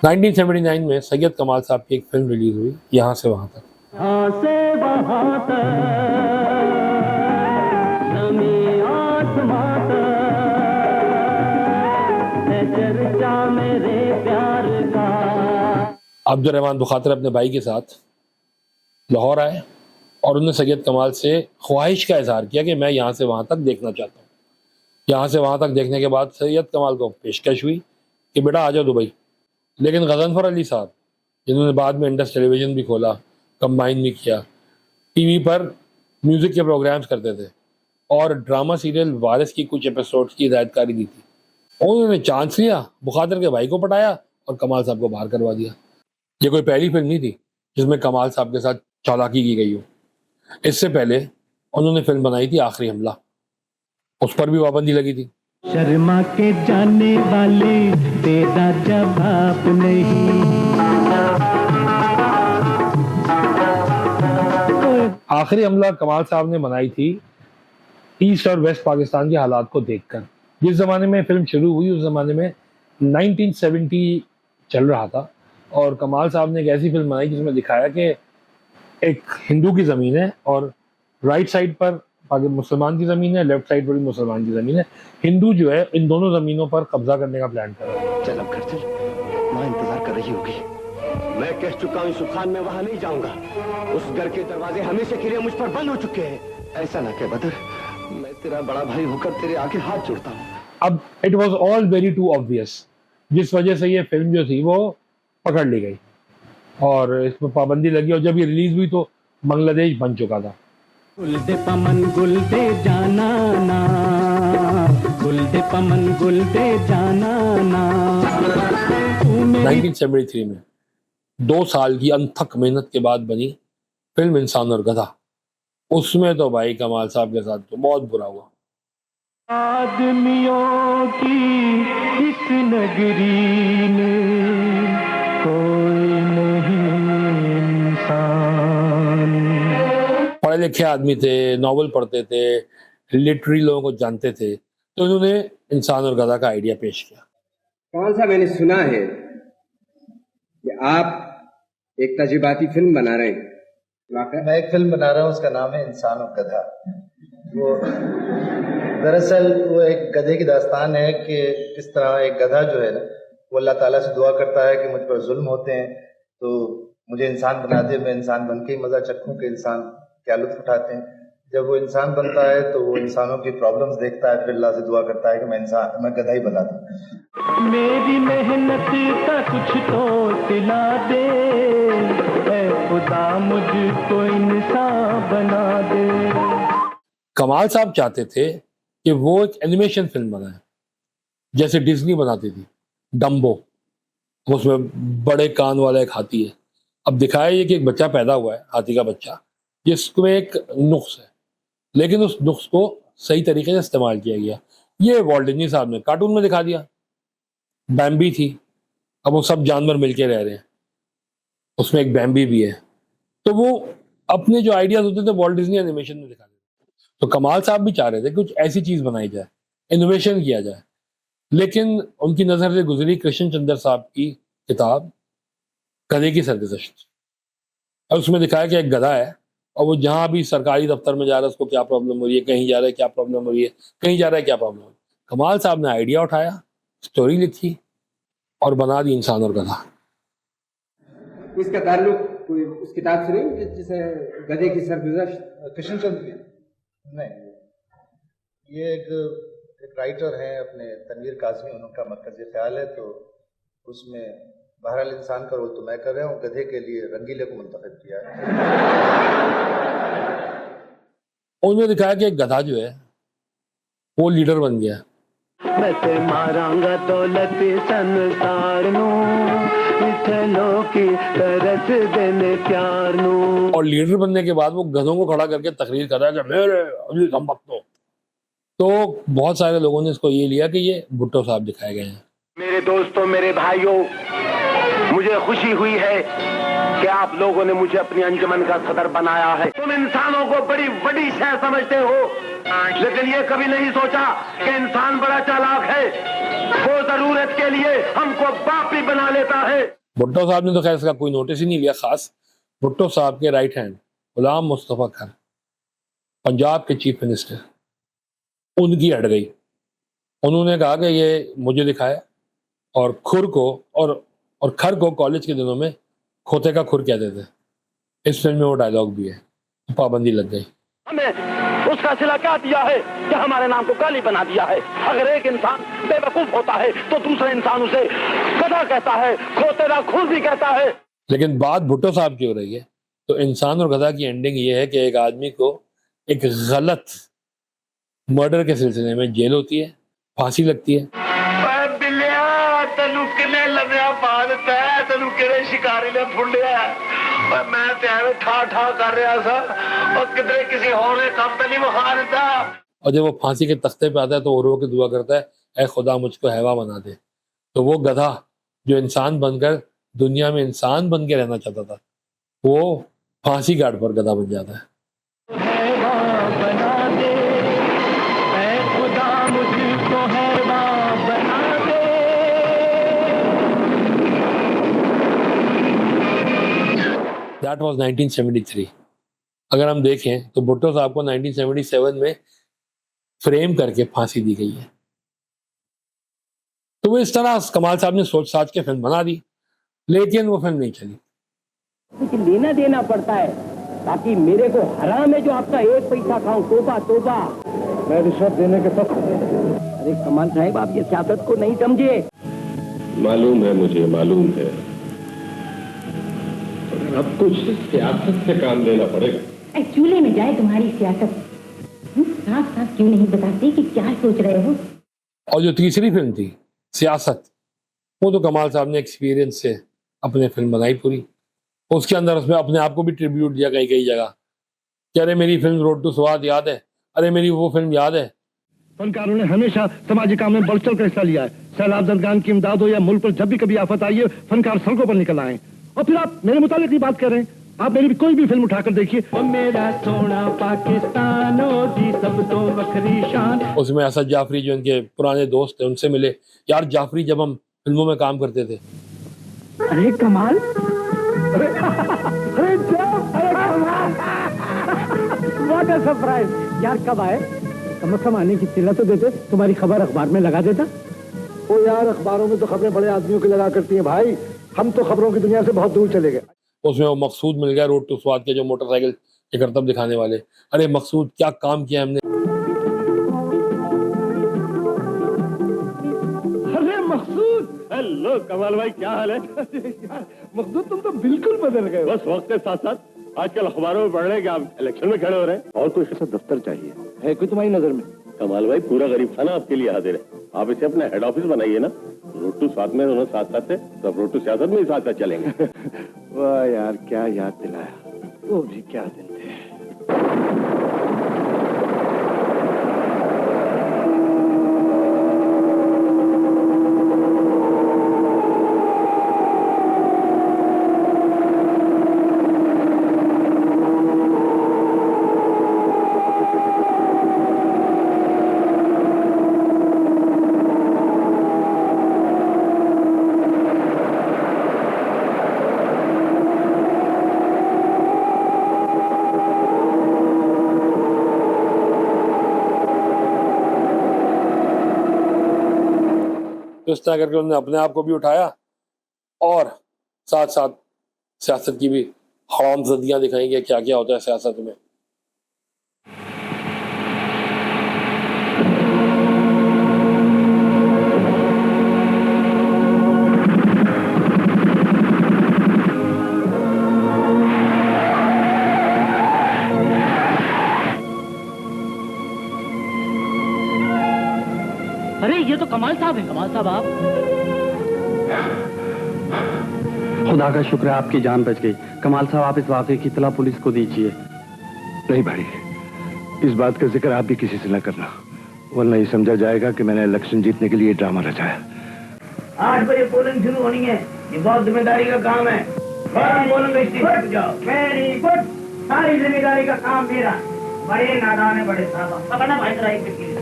1979 में सैयद कमाल साहब की एक फिल्म रिलीज हुई, यहाँ से वहाँ तक। यहाँ से वहाँ तक, ज़मीं आसमां तक, है चर्चा मेरे प्यार का। अब्दुर्रहमान बुखातर अपने भाई के साथ लाहौर आए और उन्होंने सैयद कमाल से ख्वाहिश का इजहार किया कि मैं यहाँ से वहाँ तक देखना चाहता हूँ। यहाँ से वहाँ तक देखने के बाद सैयद कमाल को पेशकश हुई कि बेटा आ जाओ दुबई। लेकिन गज़नफ़र अली साहब, जिन्होंने बाद में इंडस टेलीविज़न भी खोला, कंबाइन भी किया, टीवी पर म्यूज़िक के प्रोग्राम्स करते थे और ड्रामा सीरियल वारिस की कुछ एपिसोड्स की हिदायतकारी दी थी, उन्होंने चांस लिया, बुखातर के भाई को पटाया और कमाल साहब को बाहर करवा दिया। ये कोई पहली फिल्म नहीं थी जिसमें कमाल साहब के साथ चालाकी की गई हो। इससे पहले उन्होंने फिल्म बनाई थी आखिरी हमला, उस पर भी पाबंदी लगी थी। शर्मा के जाने वाले तेरा जवाब नहीं। आखिरी हमला कमाल साहब ने बनाई थी ईस्ट और वेस्ट पाकिस्तान के हालात को देखकर। जिस जमाने में फिल्म शुरू हुई उस जमाने में 1970 चल रहा था और कमाल साहब ने एक ऐसी फिल्म बनाई जिसमें दिखाया कि एक हिंदू की ज़मीन है और राइट साइड पर मुसलमान की ज़मीन है, लेफ्ट साइड पर भी मुसलमान की ज़मीन है। हिंदू जो है इन दोनों ज़मीनों पर कब्जा करने का प्लान कर रहा है। चल अब घर चल, माँ इंतजार कर रही होगी। मैं कह चुका हूँ यूसुफ खान, मैं वहां नहीं जाऊंगा। उस घर के दरवाजे हमेशा के लिए मुझ पर बंद हो चुके हैं। ऐसा ना कह बदर, मैं तेरा बड़ा भाई होकर तेरे आगे हाथ जोड़ता हूँ। अब it was all very too obvious, जिस वजह से ये फिल्म जो थी वो पकड़ ली गई और इसमें पाबंदी लगी और जब ये रिलीज हुई तो बांग्लादेश बन चुका था। गुल दे पमन गुल दे जाना ना, गुल दे पमन गुल दे जाना ना। 1973 में 2 साल की अनथक मेहनत के बाद बनी फिल्म इंसान और गधा। उसमें तो भाई कमाल साहब के साथ तो बहुत बुरा हुआ। आदमियों की इस नगरी में कोई नहीं इंसान। पढ़े लिखे आदमी थे, नॉवल पढ़ते थे, लिटरेरी लोगों को जानते थे, तो उन्होंने इंसान और गधा का आइडिया पेश किया। कौन सा मैंने सुना है कि आप एक तजुर्बाती फिल्म बना रहे हैं। मैं एक फिल्म बना रहा हूँ, उसका नाम है इंसान और गधा। वो दरअसल वो एक गधे की दास्तान है कि किस तरह एक गधा जो है ना वो अल्लाह ताला से दुआ करता है कि मुझ पर जुल्म होते हैं तो मुझे इंसान बना दे, मैं इंसान बन के ही मजा चखूं कि इंसान क्या लुत्फ उठाते हैं। जब वो इंसान बनता है तो वो इंसानों की प्रॉब्लम्स देखता है, फिर अल्लाह से दुआ करता है कि मैं गधा ही बना दूं। मेरी मेहनत का कुछ तो सिला दे, ऐ खुदा मुझको इंसान बना दे। कमाल साहब चाहते थे कि वो एक एनिमेशन फिल्म बनाए जैसे डिज्नी बनाती थी, डम्बो। उसमें बड़े कान वाला एक हाथी है। अब दिखाया ये कि एक बच्चा पैदा हुआ है, हाथी का बच्चा, जिसमें एक नुक्स है, लेकिन उस नुक्स को सही तरीके से इस्तेमाल किया गया। ये वॉल्ट डिज्नी साहब ने कार्टून में दिखा दिया। बैम्बी थी, अब वो सब जानवर मिलके रह रहे हैं, उसमें एक बैम्बी भी है। तो वो अपने जो आइडियाज होते थे वॉल्ट डिज्नी एनिमेशन में दिखा देते। तो कमाल साहब भी चाह रहे थे कुछ ऐसी चीज बनाई जाए, इनोवेशन किया जाए, लेकिन उनकी नजर से गुजरी कृष्ण चंद्र साहब की किताब गधे की सरगुज़श्त। और उसमें दिखाया कि एक गधा है और वो जहां भी सरकारी दफ्तर में जा रहा है उसको क्या प्रॉब्लम हो रही है, कहीं जा रहा है क्या प्रॉब्लम हो रही है, कहीं जा रहा है क्या प्रॉब्लम हो रही है। कमाल साहब ने आइडिया उठाया, स्टोरी लिखी और बना दी इंसान और गधा। इसका ताल्लुक कोई उस किताब से नहीं जिसे गधे की सरगुज़श्त? कृष्ण चंद्र नहीं, ये एक राइटर हैं अपने तनवीर काज़मी, उनका मरकज़ी ख्याल है। तो उसमें बहरहाल इंसान का रोल तो मैं कर रहा हूँ, गधे के लिए रंगीले को मुंतखब किया है। उन्होंने दिखाया कि एक गधा जो है वो लीडर बन गया। मैं ते मारांगा दौलत संसार नू, चलो की तरस देने प्यार नू। और लीडर बनने के बाद वो गधों को खड़ा करके तकरीर कर रहा है कि मेरे अली हम वक्त तो बहुत सारे लोगों ने इसको ये लिया कि ये भुट्टो साहब दिखाए गए हैं। मेरे दोस्तों, मेरे भाइयों, मुझे खुशी हुई है कि आप लोगों ने मुझे अपनी अंजुमन का सदर बनाया है। तुम इंसानों को बड़ी बड़ी शय समझते हो, लेकिन ये कभी नहीं सोचा कि इंसान बड़ा चालाक है। वो जरूरत के लिए हमको बाप ही बना लेता है। भुट्टो साहब ने तो खैर इसका कोई नोटिस ही नहीं लिया खास। भुट्टो साहब के राइट हैंड गुलाम मुस्तफा खान, पंजाब के चीफ मिनिस्टर, उनकी अड़ गई। उन्होंने कहा कि ये मुझे दिखाया, और खुर को और खर को कॉलेज के दिनों में खोते का खुर कहते थे। इस फिल्म में वो डायलॉग भी है, पाबंदी लग गई। हमें उसका सिला क्या दिया है कि हमारे नाम को गाली बना दिया है। अगर एक इंसान बेवकूफ होता है तो दूसरा इंसान उसे गधा कहता है, खोतेरा खुर भी कहता है। लेकिन बात भुट्टो साहब की हो रही है, तो इंसान और गधा की एंडिंग ये है कि एक आदमी को एक गलत मर्डर के सिलसिले में जेल होती है, फांसी लगती है। शिकारी ने फुंडिया मैं ठा ठा कर रहा था और किधरे किसी और काम पे नहीं बुखार था। और जब वो फांसी के तख्ते पे आता है तो वो रो के दुआ करता है, ऐ खुदा मुझको हैवा बना दे। तो वो गधा जो इंसान बनकर दुनिया में इंसान बन के रहना चाहता था, वो फांसी घाट पर गधा बन जाता है। That was 1973। अगर हम देखें तो भुट्टो साहब को 1977 में फ्रेम करके फांसी दी गई है। तो वो इस तरह कमाल साहब ने सोच साच के फिल्म बना दी, लेकिन वो फिल्म नहीं चली। कुछ लेना देना पड़ता है, ताकि मेरे को हराम है जो आपका एक पैसा खाऊं। तोबा तोबा, मैं रिश्वत देने के सब। अरे कमाल साहब, आप ये सियासत को नहीं समझे। मालूम है, मुझे मालूम है, अब कुछ सियासत से काम लेना पड़ेगा। चूल्हे में जाए तुम्हारी सियासत। साफ साफ क्यों नहीं बताते कि क्या सोच रहे हो। और जो तीसरी फिल्म थी सियासत, वो तो कमाल साहब ने एक्सपीरियंस से अपने फिल्म बनाई पूरी। उसके अंदर उसमें अपने आप को भी ट्रिब्यूट दिया कई कई जगह कि अरे मेरी फिल्म रोड टू स्वाद याद है, अरे मेरी वो फिल्म याद है। फनकारों ने हमेशा समाजी काम में बढ़ चढ़ कर हिस्सा लिया है। सैलाब जदगान की इमदाद हो या मुल्क पर जब भी कभी आफत आई है, फनकार सड़कों पर निकल आए। और फिर आप मेरे मुतालिक की बात कर रहे हैं। आप मेरी भी कोई भी फिल्म उठाकर देखिए। मेरा सोना पाकिस्तान दी सब तो बखरी शान। उसमें असद जाफरी जो इनके पुराने दोस्त थे, उनसे मिले। यार जाफरी जब हम फिल्मों में काम करते थे। अरे कमाल, व्हाट अ सरप्राइज। यार कब आए? कम से कम आने की चिल्ला तो देते, तुम्हारी खबर अखबार में लगा देता। ओ यार, अखबारों में तो खबरें बड़े आदमियों की लगा करती हैं भाई। हम तो खबरों की दुनिया से बहुत दूर चले गए। उसमें वो मकसूद मिल गया, रोड टू स्वाद के, जो मोटरसाइकिल के करतब दिखाने वाले। अरे मकसूद, क्या काम किया हमने। अरे मकसूद, हेलो कमाल भाई, क्या हाल है? मकसूद, तुम तो बिल्कुल बदल गए। बस वक्त के साथ साथ आजकल अखबारों में पढ़ रहे हैं कि आप इलेक्शन में खड़े हो रहे हैं। और कोई ऐसा दफ्तर चाहिए है कोई तुम्हारी नजर में? कमाल भाई, पूरा गरीब खाना आपके लिए हाजिर है। आप इसे अपना हेड ऑफिस बनाइए ना। रोड टू स्वाद में दोनों साथ साथ थे, तो अब रोड टू सियासत में ही साथ साथ चलेंगे। वाह यार, क्या याद दिलाया। वो भी क्या दिन थे। तो इस तरह करके उन्होंने अपने आप को भी उठाया और साथ साथ सियासत की भी हरामज़दियां दिखाई कि क्या क्या होता है सियासत में। अरे ये तो कमाल साहब है। कमाल साहब, आप? खुदा का शुक्र है आपकी जान बच गई। कमाल साहब, आप इस वाक़े की इत्तला पुलिस को दीजिए। नहीं भाई, इस बात का जिक्र आप भी किसी से न करना, वरना ये समझा जाएगा कि मैंने इलेक्शन जीतने के लिए ड्रामा रचाया। 8 बजे पोलिंग शुरू होनी है। ये बहुत जिम्मेदारी का काम है। वेरी गुड, सारी जिम्मेदारी का काम मेरा। बड़े नादान है, बड़े साहब। पकड़ना भाई जरा एक मिनट।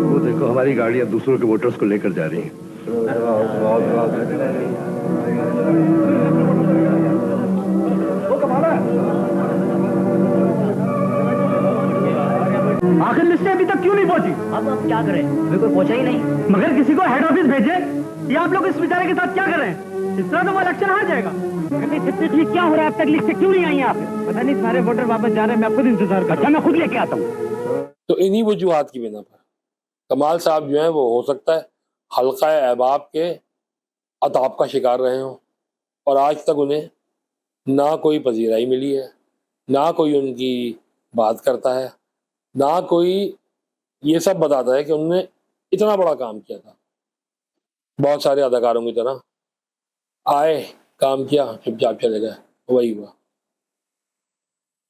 वो देखो हमारी गाड़ियां दूसरों के वोटर्स को लेकर जा रही हैं। आखिर लिस्टें अभी तक क्यों नहीं पहुंची? अब क्या करें, अभी कोई पहुंचा ही नहीं। मगर किसी को हेड ऑफिस भेजे। ये आप लोग इस बेचारे के साथ क्या कर रहे हैं? इस तरह तो वो इलेक्शन हार जाएगा। क्या हो रहा है? अब तक लिस्टें क्यों नहीं आई आप? पता नहीं, सारे वोटर वापस जा रहे हैं। मैं खुद इंतजार करता हूं, मैं खुद लेके आता हूँ। तो इन्हीं वजूहात की बिना पर कमाल साहब जो है वो हो सकता है हल्का अहबाब के अताब का शिकार रहे हों, और आज तक उन्हें ना कोई पजीराई मिली है, ना कोई उनकी बात करता है, ना कोई ये सब बताता है कि उन्होंने इतना बड़ा काम किया था। बहुत सारे अदाकारों की तरह आए, काम किया, चुपचाप चले गए, वही हुआ।